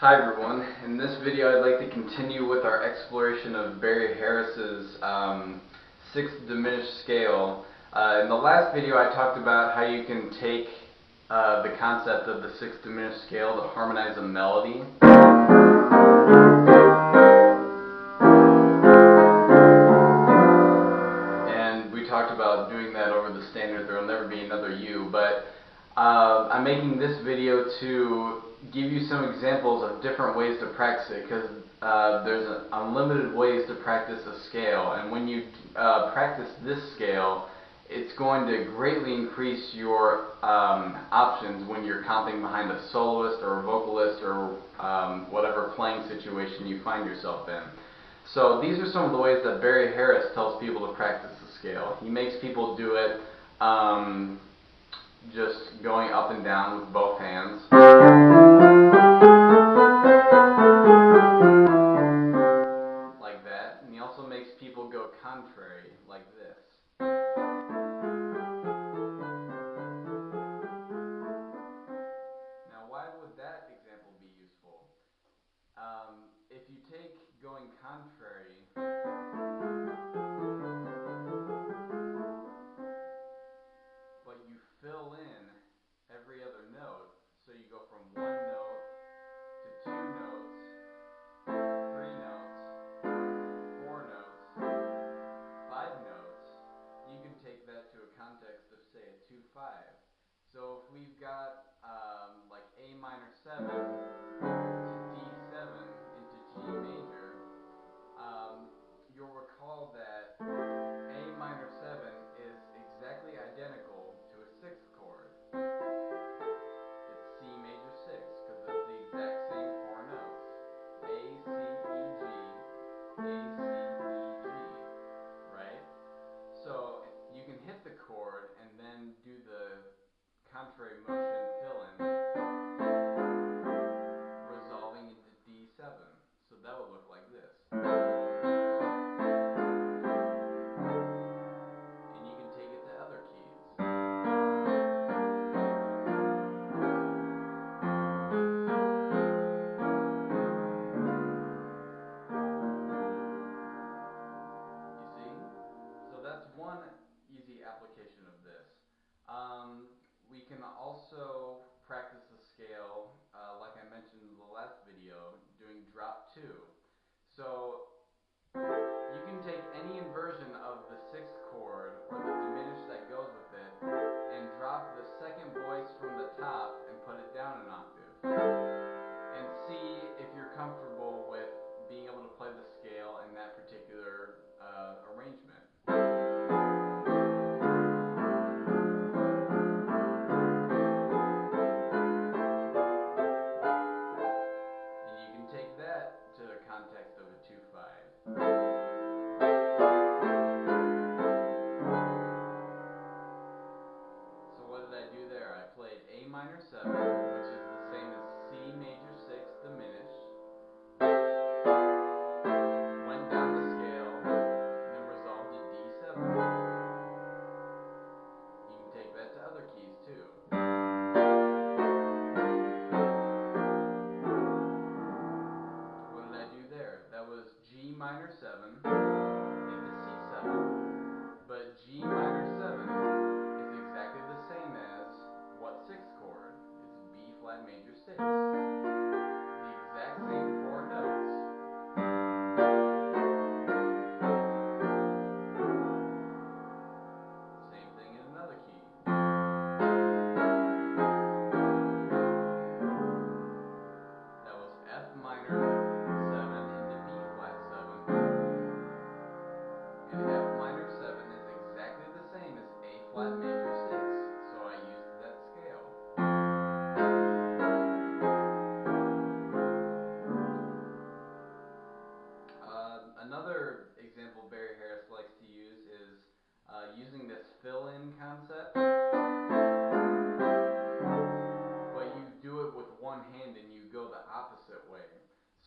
Hi everyone. In this video I'd like to continue with our exploration of Barry Harris's 6th Diminished scale. In the last video I talked about how you can take the concept of the 6th Diminished scale to harmonize a melody. And we talked about doing that over the standard There Will Never Be Another You, but I'm making this video to give you some examples of different ways to practice it, because there's unlimited ways to practice a scale, and when you practice this scale, it's going to greatly increase your options when you're comping behind a soloist or a vocalist or whatever playing situation you find yourself in. So these are some of the ways that Barry Harris tells people to practice the scale. He makes people do it just going up and down with both hands. Like that. And he also makes people go contrary, like this. Now, why would that example be useful? If you take going contrary, but you fill in every other note, so you go from one note to two notes, three notes, four notes, five notes, you can take that to a context of, say, a 2-5. So if we've got like A minor 7 to D7 into G major, you'll recall that A minor 7 is exactly identical to a 6th chord. It's C major 6, because it's the exact same four notes. A, C, E, G, A, C, E, G, right? So you can hit the chord and then do the contrary motion fill-in, resolving into D7. So that would look like this. And you can take it to other keys. You see? So that's one easy application of this. We can also practice the scale, like I mentioned in the last video, doing drop 2. So you can take any inversion of the 6th chord or the diminished that goes with it and drop the second voice from the top and put it down an octave. And see if you're comfortable with being able to play the scale in that particular arrangement. And you can take that to the context of a 2-5. So what did I do there? I played A minor 7, which is the same as C major 6 diminished, went down the scale, and then resolved to D7. You can take that to other keys too. What did I do there? That was G minor 7 into C7, but G minor 7 is exactly the same as what 6th chord? It's B flat major 6. The exact same four notes. Same thing in another key. That was F minor 7 into B flat 7. And F minor 7 is exactly the same as A flat major 6. So I used that scale. Another example Barry Harris likes to use is using this fill-in concept, but you do it with one hand and you go the opposite way.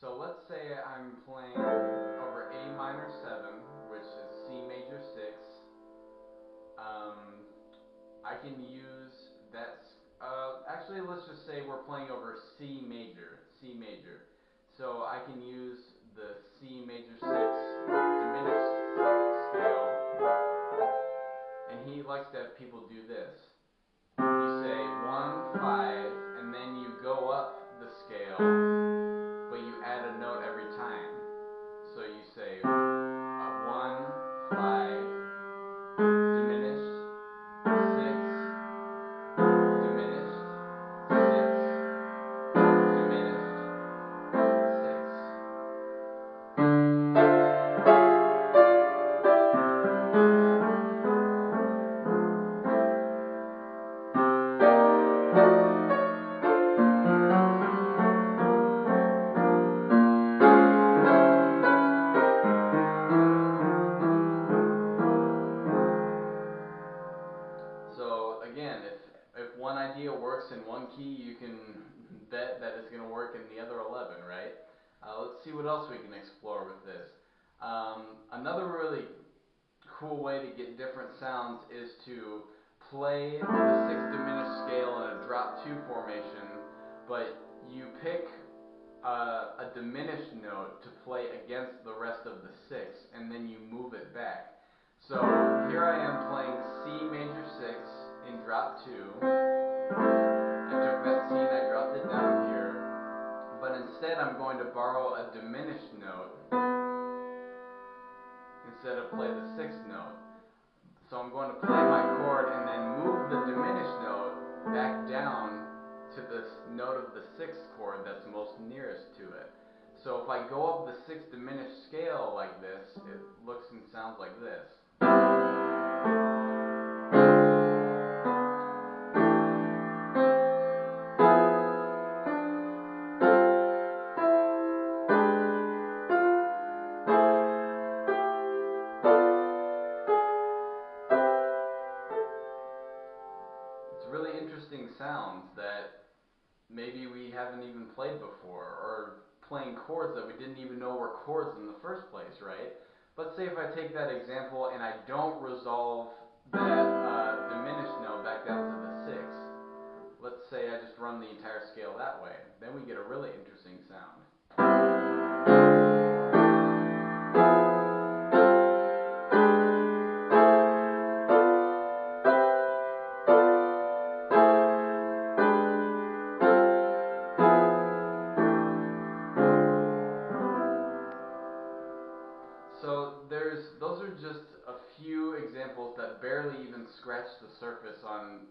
So let's say I'm playing over A minor 7, which is C major 6. I can use that, actually actually, let's just say we're playing over C major. So I can use the C major 6th diminished scale, and he likes to have people do this. You say 1, 5, and then you go up the scale, but you add a note every time. So you say 1, 5, diminished, 6, diminished, 6, diminished, 6. So again, if one idea works in one key, you can bet that it's going to work in the other 11, right? Let's see what else we can explore with this. Another really cool way to get different sounds is to play the 6th diminished scale in a drop 2 formation, but you pick a diminished note to play against the rest of the 6, and then you move it back. So here I am playing C major 6 in drop 2. I took that C and I dropped it down here, but instead I'm going to borrow a diminished note instead of play the 6th note. So I'm going to play my chord and then move the diminished note back down to the note of the 6th chord that's most nearest to it. So if I go up the 6th diminished scale like this, it looks and sounds like this. It's really interesting sounds that maybe we haven't even played before, or playing chords that we didn't even know were chords in the first place, right? Let's say if I take that example and I don't resolve that diminished note back down to the 6th. Let's say I just run the entire scale that way. Then we get a really interesting sound. So those are just a few examples that barely even scratch the surface on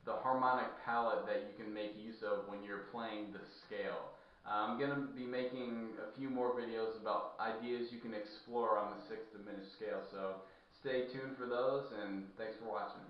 the harmonic palette that you can make use of when you're playing the scale. I'm going to be making a few more videos about ideas you can explore on the 6th diminished scale, so stay tuned for those, and thanks for watching.